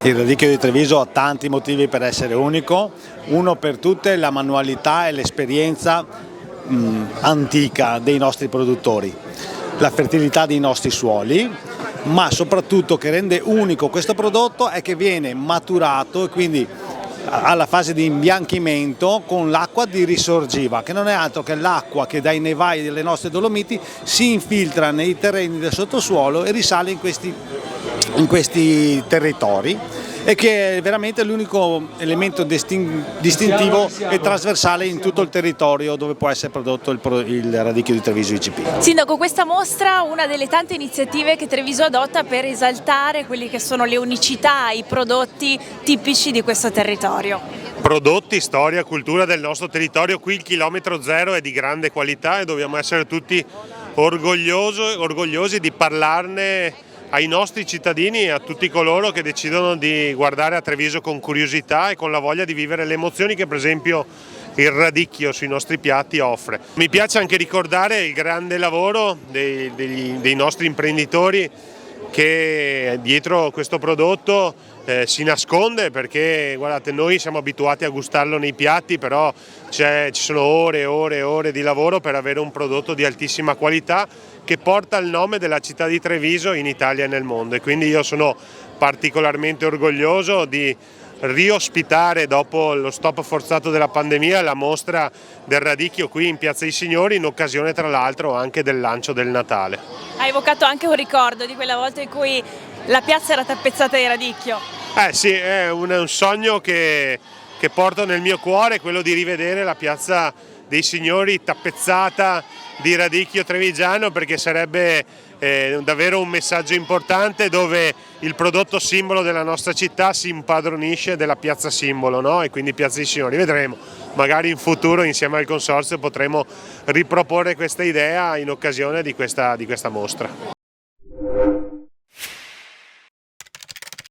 Il radicchio di Treviso ha tanti motivi per essere unico, uno per tutte la manualità e l'esperienza antica dei nostri produttori, la fertilità dei nostri suoli, ma soprattutto che rende unico questo prodotto è che viene maturato e quindi alla fase di imbianchimento con l'acqua di risorgiva, che non è altro che l'acqua che dai nevai delle nostre Dolomiti si infiltra nei terreni del sottosuolo e risale in questi territori, e che è veramente l'unico elemento distintivo e trasversale in tutto il territorio dove può essere prodotto il radicchio di Treviso IGP. Sindaco, questa mostra è una delle tante iniziative che Treviso adotta per esaltare quelli che sono le unicità, i prodotti tipici di questo territorio. Prodotti, storia, cultura del nostro territorio. Qui il chilometro zero è di grande qualità e dobbiamo essere tutti orgogliosi di parlarne ai nostri cittadini e a tutti coloro che decidono di guardare a Treviso con curiosità e con la voglia di vivere le emozioni che per esempio il radicchio sui nostri piatti offre. Mi piace anche ricordare il grande lavoro dei nostri imprenditori che dietro questo prodotto si nasconde, perché guardate, noi siamo abituati a gustarlo nei piatti, però ci sono ore e ore di lavoro per avere un prodotto di altissima qualità che porta il nome della città di Treviso in Italia e nel mondo, e quindi io sono particolarmente orgoglioso di riospitare, dopo lo stop forzato della pandemia, la mostra del radicchio qui in Piazza dei Signori, in occasione tra l'altro anche del lancio del Natale. Hai evocato anche un ricordo di quella volta in cui la piazza era tappezzata di radicchio. Sì, è un sogno che porto nel mio cuore, quello di rivedere la Piazza dei Signori tappezzata di radicchio trevigiano, perché sarebbe davvero un messaggio importante, dove il prodotto simbolo della nostra città si impadronisce della piazza simbolo, no? E quindi Piazza dei Signori. Vedremo, magari in futuro insieme al Consorzio potremo riproporre questa idea in occasione di questa mostra.